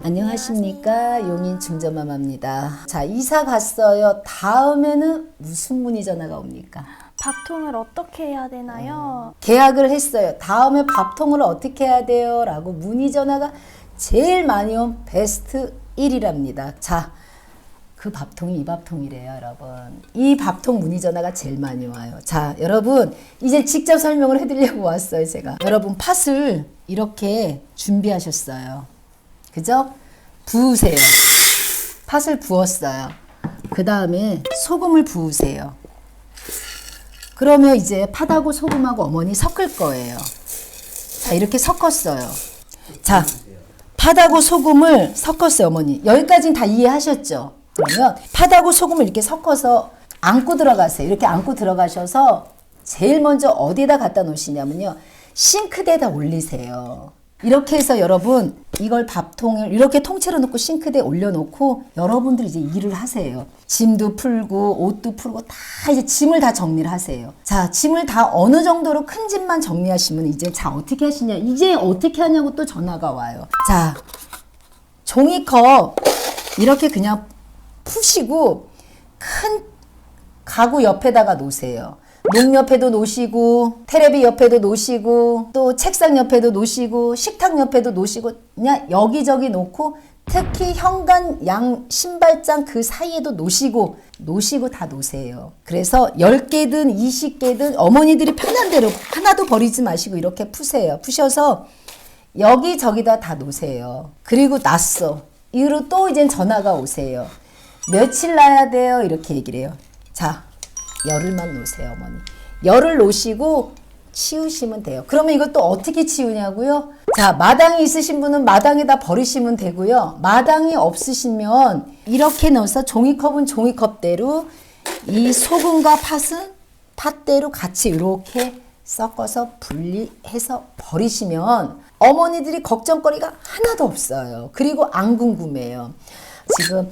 안녕하십니까. 용인 중전마마입니다. 자, 이사 갔어요. 다음에는 무슨 문의 전화가 옵니까? 밥통을 어떻게 해야 되나요? 계약을 했어요. 다음에 밥통을 어떻게 해야 돼요? 라고 문의 전화가 제일 많이 온 베스트 1위랍니다. 자, 그 밥통이 이 밥통이래요, 여러분. 이 밥통 문의 전화가 제일 많이 와요. 자, 여러분, 이제 직접 설명을 해드리려고 왔어요, 제가. 여러분, 팥을 이렇게 준비하셨어요. 그죠? 부으세요. 팥을 부었어요. 그 다음에 소금을 부으세요. 그러면 이제 팥하고 소금하고 어머니 섞을 거예요. 자, 이렇게 섞었어요. 자, 팥하고 소금을 섞었어요, 어머니. 여기까지는 다 이해하셨죠? 그러면 팥하고 소금을 이렇게 섞어서 안고 들어가세요. 이렇게 안고 들어가셔서 제일 먼저 어디에다 갖다 놓으시냐면요. 싱크대에다 올리세요. 이렇게 해서 여러분 이걸 밥통을 이렇게 통째로 넣고 싱크대에 올려놓고 여러분들 이제 일을 하세요. 짐도 풀고 옷도 풀고 다 이제 짐을 다 정리를 하세요. 자, 짐을 다 어느 정도로 큰 짐만 정리하시면 이제 자 어떻게 하시냐 이제 어떻게 하냐고 또 전화가 와요. 자, 종이컵 이렇게 그냥 푸시고 큰 가구 옆에다가 놓으세요. 농 옆에도 놓으시고 테레비 옆에도 놓으시고 또 책상 옆에도 놓으시고 식탁 옆에도 놓으시고 그냥 여기저기 놓고 특히 현관 양 신발장 그 사이에도 놓으시고 다 놓으세요. 그래서 10개든 20개든 어머니들이 편한 대로 하나도 버리지 마시고 이렇게 푸세요. 푸셔서 여기저기다 다 놓으세요. 그리고 놨어. 이후로 또 이젠 전화가 오세요. 며칠 놔야 돼요? 이렇게 얘기를 해요. 자, 열흘만 놓으세요, 어머니. 열흘 놓으시고 치우시면 돼요. 그러면 이것도 어떻게 치우냐고요? 자, 마당이 있으신 분은 마당에다 버리시면 되고요. 마당이 없으시면 이렇게 넣어서 종이컵은 종이컵대로 이 소금과 팥은 팥대로 같이 이렇게 섞어서 분리해서 버리시면 어머니들이 걱정거리가 하나도 없어요. 그리고 안 궁금해요. 지금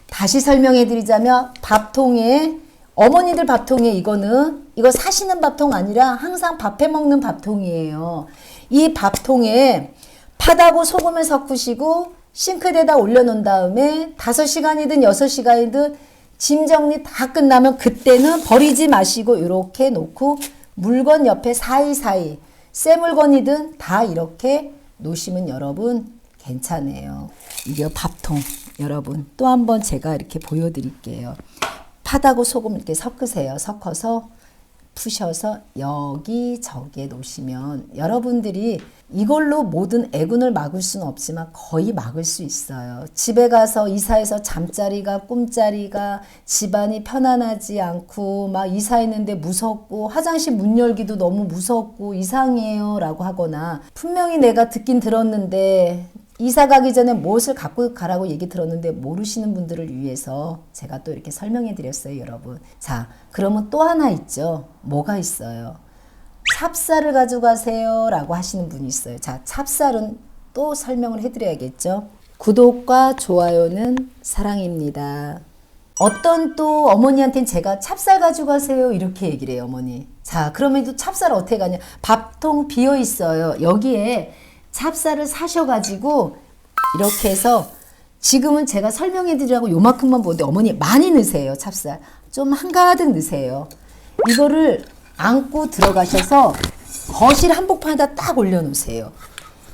다시 설명해 드리자면 밥통에 어머니들 밥통에 이거 사시는 밥통 아니라 항상 밥해 먹는 밥통이에요. 이 밥통에 팥하고 소금을 섞으시고 싱크대에다 올려놓은 다음에 5시간이든 6시간이든 짐 정리 다 끝나면 그때는 버리지 마시고 이렇게 놓고 물건 옆에 사이사이 새 물건이든 다 이렇게 놓으시면 여러분 괜찮아요. 이게 밥통 여러분 또 한번 제가 이렇게 보여드릴게요. 팥하고 소금 이렇게 섞으세요. 섞어서 푸셔서 여기저기에 놓으시면 여러분들이 이걸로 모든 애군을 막을 수는 없지만 거의 막을 수 있어요. 집에 가서 이사해서 잠자리가 꿈자리가 집안이 편안하지 않고 막 이사했는데 무섭고 화장실 문 열기도 너무 무섭고 이상해요 라고 하거나 분명히 내가 듣긴 들었는데 이사 가기 전에 무엇을 갖고 가라고 얘기 들었는데 모르시는 분들을 위해서 제가 또 이렇게 설명해 드렸어요, 여러분. 자, 그러면 또 하나 있죠. 뭐가 있어요? 찹쌀을 가져가세요 라고 하시는 분이 있어요. 자, 찹쌀은 또 설명을 해 드려야겠죠. 구독과 좋아요는 사랑입니다. 어떤 또 어머니한테는 제가 찹쌀 가져가세요 이렇게 얘기를 해요, 어머니. 자, 그러면 또 찹쌀 어떻게 가냐? 밥통 비어 있어요. 여기에 찹쌀을 사셔가지고 이렇게 해서 지금은 제가 설명해 드리라고 요만큼만 보는데 어머니 많이 넣으세요. 찹쌀 좀 한가득 넣으세요. 이거를 안고 들어가셔서 거실 한복판에다 딱 올려놓으세요.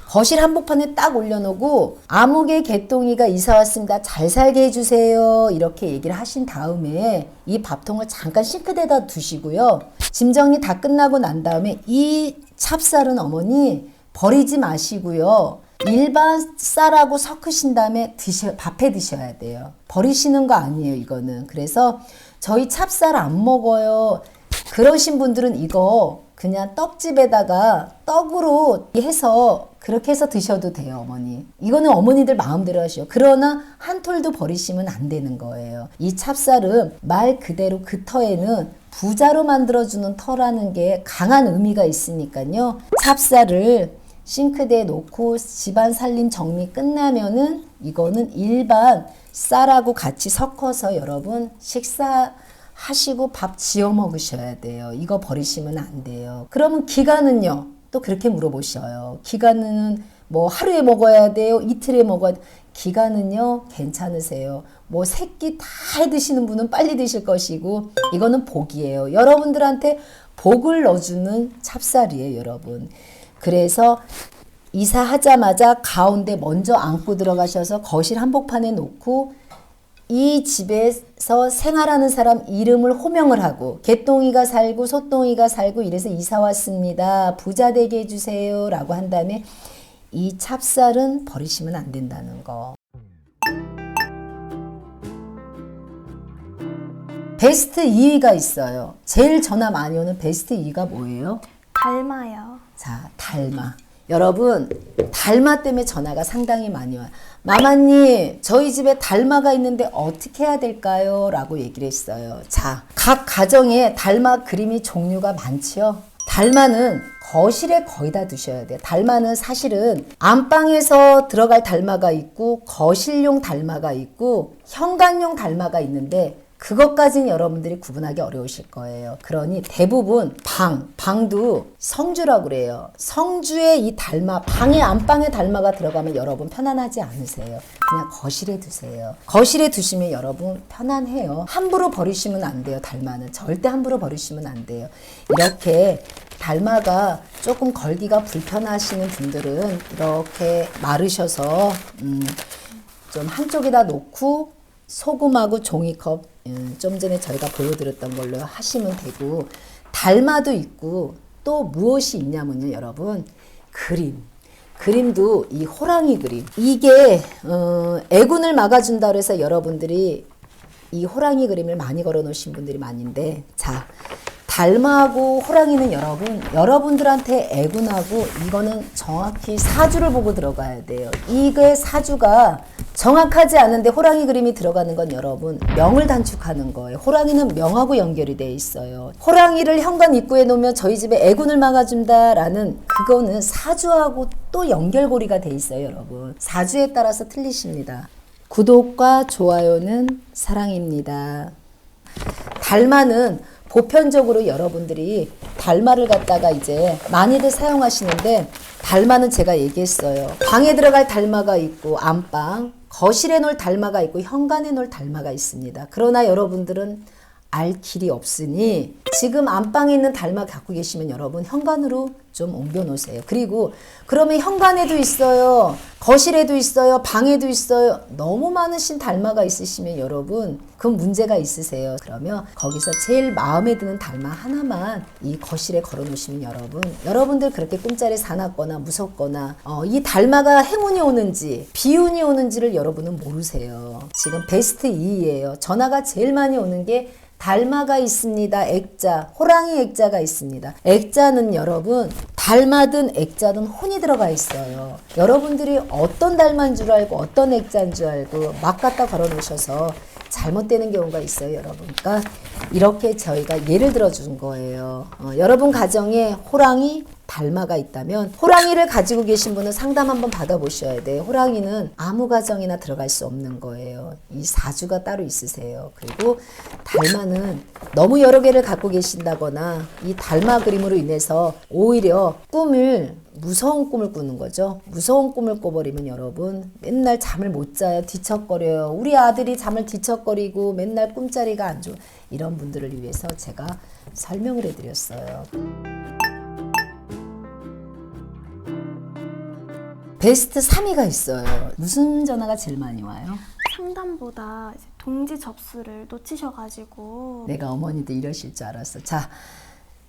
거실 한복판에 딱 올려놓고 아무개 개똥이가 이사 왔습니다. 잘 살게 해주세요. 이렇게 얘기를 하신 다음에 이 밥통을 잠깐 싱크대에다 두시고요. 짐 정리 다 끝나고 난 다음에 이 찹쌀은 어머니 버리지 마시고요. 일반 쌀하고 섞으신 다음에 밥해 드셔야 돼요. 버리시는 거 아니에요, 이거는. 그래서 저희 찹쌀 안 먹어요. 그러신 분들은 이거 그냥 떡집에다가 떡으로 해서 그렇게 해서 드셔도 돼요, 어머니. 이거는 어머니들 마음대로 하시오. 그러나 한 톨도 버리시면 안 되는 거예요. 이 찹쌀은 말 그대로 그 터에는 부자로 만들어주는 터라는 게 강한 의미가 있으니까요. 찹쌀을 싱크대에 놓고 집안 살림 정리 끝나면은 이거는 일반 쌀하고 같이 섞어서 여러분 식사하시고 밥 지어 먹으셔야 돼요. 이거 버리시면 안 돼요. 그러면 기간은요? 또 그렇게 물어보셔요. 기간은 뭐 하루에 먹어야 돼요? 이틀에 먹어야 돼요? 기간은요 괜찮으세요. 뭐 새끼 다 해 드시는 분은 빨리 드실 것이고 이거는 복이에요. 여러분들한테 복을 넣어주는 찹쌀이에요, 여러분. 그래서 이사하자마자 가운데 먼저 안고 들어가셔서 거실 한복판에 놓고 이 집에서 생활하는 사람 이름을 호명을 하고 개똥이가 살고 소똥이가 살고 이래서 이사 왔습니다. 부자 되게 해주세요 라고 한 다음에 이 찹쌀은 버리시면 안 된다는 거. 베스트 2위가 있어요. 제일 전화 많이 오는 베스트 2위가 뭐예요? 달마요. 자, 달마. 여러분, 달마 때문에 전화가 상당히 많이 와요. 마마님, 저희 집에 달마가 있는데 어떻게 해야 될까요? 라고 얘기를 했어요. 자, 각 가정에 달마 그림이 종류가 많죠? 달마는 거실에 거의 다 두셔야 돼요. 달마는 사실은 안방에서 들어갈 달마가 있고 거실용 달마가 있고 현관용 달마가 있는데 그것까지는 여러분들이 구분하기 어려우실 거예요. 그러니 대부분 방도 성주라고 그래요. 성주에 이 달마, 방에 안방에 달마가 들어가면 여러분 편안하지 않으세요. 그냥 거실에 두세요. 거실에 두시면 여러분 편안해요. 함부로 버리시면 안 돼요. 달마는 절대 함부로 버리시면 안 돼요. 이렇게 달마가 조금 걸기가 불편하시는 분들은 이렇게 마르셔서 좀 한쪽에다 놓고 소금하고 종이컵 좀 전에 저희가 보여드렸던 걸로 하시면 되고 달마도 있고 또 무엇이 있냐면요 여러분 그림도 이 호랑이 그림 이게 애군을 막아준다 그래서 여러분들이 이 호랑이 그림을 많이 걸어 놓으신 분들이 많은데 자 달마하고 호랑이는 여러분들한테 애군하고 이거는 정확히 사주를 보고 들어가야 돼요. 이게 사주가 정확하지 않은데 호랑이 그림이 들어가는 건 여러분 명을 단축하는 거예요. 호랑이는 명하고 연결이 돼 있어요. 호랑이를 현관 입구에 놓으면 저희 집에 애군을 막아준다라는 그거는 사주하고 또 연결고리가 돼 있어요. 여러분 사주에 따라서 틀리십니다. 구독과 좋아요는 사랑입니다. 달마는 보편적으로 여러분들이 달마를 갖다가 이제 많이들 사용하시는데 달마는 제가 얘기했어요. 방에 들어갈 달마가 있고 안방, 거실에 놓을 달마가 있고 현관에 놓을 달마가 있습니다. 그러나 여러분들은 알 길이 없으니 지금 안방에 있는 달마 갖고 계시면 여러분 현관으로 좀 옮겨 놓으세요. 그리고 그러면 현관에도 있어요. 거실에도 있어요. 방에도 있어요. 너무 많으신 달마가 있으시면 여러분 그 문제가 있으세요. 그러면 거기서 제일 마음에 드는 달마 하나만 이 거실에 걸어 놓으시면 여러분들 그렇게 꿈자리 사납거나 무섭거나 이 달마가 행운이 오는지 비운이 오는지를 여러분은 모르세요. 지금 베스트 2위예요. 전화가 제일 많이 오는 게 달마가 있습니다. 액자, 호랑이 액자가 있습니다. 액자는 여러분 달마든 액자든 혼이 들어가 있어요. 여러분들이 어떤 달마인 줄 알고 어떤 액자인 줄 알고 막 갖다 걸어 놓으셔서 잘못되는 경우가 있어요, 여러분. 그러니까 이렇게 저희가 예를 들어 준 거예요. 여러분 가정에 호랑이, 달마가 있다면 호랑이를 가지고 계신 분은 상담 한번 받아보셔야 돼요. 호랑이는 아무 가정이나 들어갈 수 없는 거예요. 이 사주가 따로 있으세요. 그리고 달마는 너무 여러 개를 갖고 계신다거나 이 달마 그림으로 인해서 오히려 무서운 꿈을 꾸는 거죠. 무서운 꿈을 꿔버리면 여러분 맨날 잠을 못 자요. 뒤척거려요. 우리 아들이 잠을 뒤척거리고 맨날 꿈자리가 안 좋아. 이런 분들을 위해서 제가 설명을 해드렸어요. 베스트 3위가 있어요. 무슨 전화가 제일 많이 와요? 상담보다 이제 동지 접수를 놓치셔가지고 내가 어머니들 이러실 줄 알았어. 자,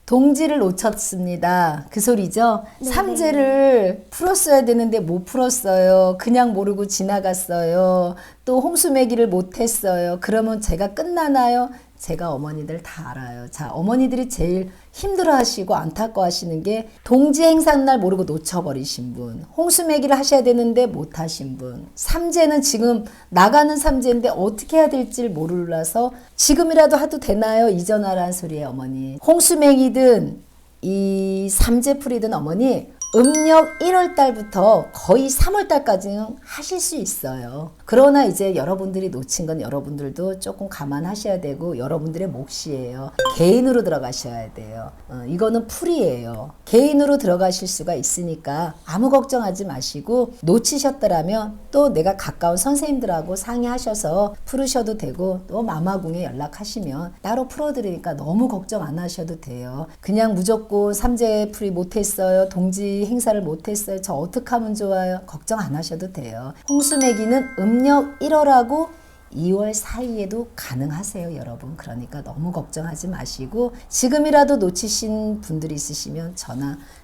동지를 놓쳤습니다. 그 소리죠? 네네. 삼재를 풀었어야 되는데 못 풀었어요. 그냥 모르고 지나갔어요. 또 홍수매기를 못했어요. 그러면 제가 끝나나요? 제가 어머니들 다 알아요. 자, 어머니들이 제일 힘들어하시고 안타까워하시는 게 동지 행사날 모르고 놓쳐버리신 분, 홍수매기를 하셔야 되는데 못하신 분, 삼재는 지금 나가는 삼재인데 어떻게 해야 될지 모르라서 지금이라도 해도 되나요? 이전하라는 소리예요, 어머니. 홍수매기든 이 삼재풀이든 어머니 음력 1월 달부터 거의 3월 달까지는 하실 수 있어요. 그러나 이제 여러분들이 놓친 건 여러분들도 조금 감안하셔야 되고 여러분들의 몫이에요. 개인으로 들어가셔야 돼요. 이거는 풀이에요. 개인으로 들어가실 수가 있으니까 아무 걱정하지 마시고, 놓치셨더라면 또 내가 가까운 선생님들하고 상의하셔서 풀으셔도 되고, 또 마마궁에 연락하시면 따로 풀어드리니까 너무 걱정 안 하셔도 돼요. 그냥 무조건 삼재풀이 못했어요, 동지 행사를 못했어요, 저 어떻게 하면 좋아요, 걱정 안 하셔도 돼요. 홍수매기는 음력 1월하고 2월 사이에도 가능하세요, 여러분. 그러니까 너무 걱정하지 마시고, 지금이라도 놓치신 분들이 있으시면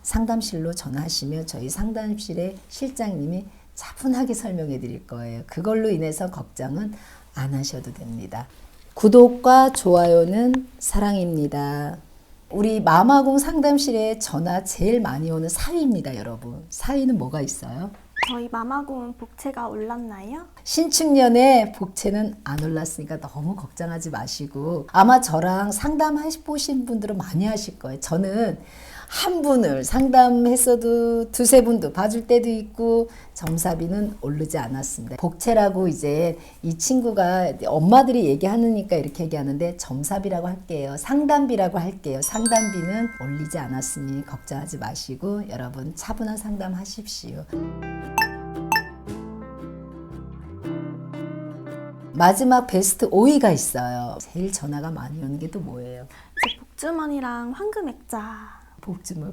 상담실로 전화하시면 저희 상담실의 실장님이 차분하게 설명해 드릴 거예요. 그걸로 인해서 걱정은 안 하셔도 됩니다. 구독과 좋아요는 사랑입니다. 우리 마마궁 상담실에 전화 제일 많이 오는 사위입니다, 여러분. 사위는 뭐가 있어요? 저희 마마궁 복채가 올랐나요? 신축년에 복채는 안 올랐으니까 너무 걱정하지 마시고, 아마 저랑 상담해보신 분들은 많이 하실 거예요. 저는 한 분을 상담했어도 두세 분도 봐줄 때도 있고, 점사비는 오르지 않았습니다. 복채라고 이제 이 친구가 엄마들이 얘기하니까 이렇게 얘기하는데, 점사비라고 할게요. 상담비라고 할게요. 상담비는 올리지 않았으니 걱정하지 마시고 여러분 차분한 상담하십시오. 마지막 베스트 5위가 있어요. 제일 전화가 많이 오는 게 또 뭐예요? 제 복주머니랑 황금액자.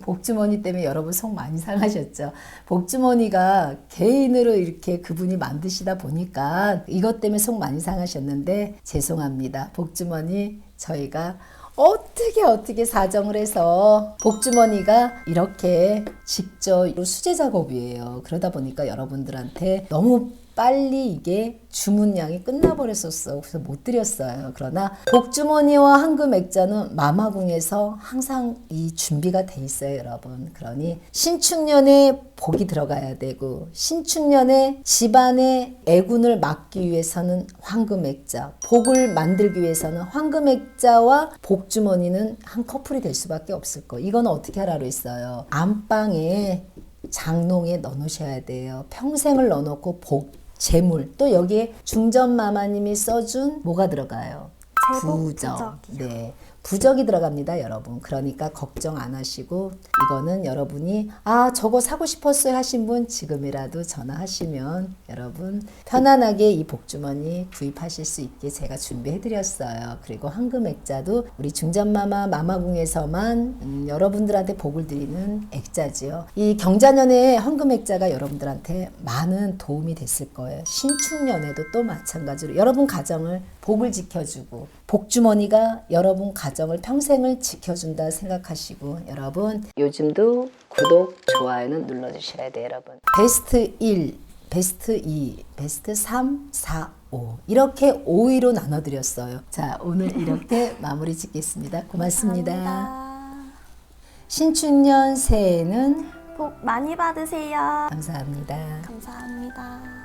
복주머니 때문에 여러분 속 많이 상하셨죠. 복주머니가 개인으로 이렇게 그분이 만드시다 보니까 이것 때문에 속 많이 상하셨는데, 죄송합니다. 복주머니 저희가 어떻게 사정을 해서, 복주머니가 이렇게 직접 수제 작업이에요. 그러다 보니까 여러분들한테 너무 빨리 이게 주문량이 끝나버렸었어. 그래서 못 드렸어요. 그러나 복주머니와 황금액자는 마마궁에서 항상 이 준비가 돼 있어요, 여러분. 그러니 신축년에 복이 들어가야 되고, 신축년에 집안의 애군을 막기 위해서는 황금액자, 복을 만들기 위해서는 황금액자와 복주머니는 한 커플이 될 수밖에 없을 거. 이건 어떻게 하라고 했어요? 안방에 장롱에 넣어놓으셔야 돼요. 평생을 넣어놓고 재물, 또 여기에 중전마마님이 써준 뭐가 들어가요? 부적. 네, 부적이 들어갑니다, 여러분. 그러니까 걱정 안 하시고, 이거는 여러분이 저거 사고 싶었어요 하신 분 지금이라도 전화하시면 여러분 편안하게 이 복주머니 구입하실 수 있게 제가 준비해 드렸어요. 그리고 황금액자도 우리 중전마마 마마궁에서만 여러분들한테 복을 드리는 액자지요. 이 경자년에 황금액자가 여러분들한테 많은 도움이 됐을 거예요. 신축년에도 또 마찬가지로 여러분 가정을 복을 지켜주고, 복주머니가 여러분 가정을 평생을 지켜준다 생각하시고, 여러분 요즘도 구독, 좋아요는 눌러주셔야 돼요, 여러분. 베스트 1, 베스트 2, 베스트 3, 4, 5 이렇게 5위로 나눠드렸어요. 자, 오늘 이렇게 마무리 짓겠습니다. 고맙습니다. 감사합니다. 신축년 새해에는 복 많이 받으세요. 감사합니다. 감사합니다.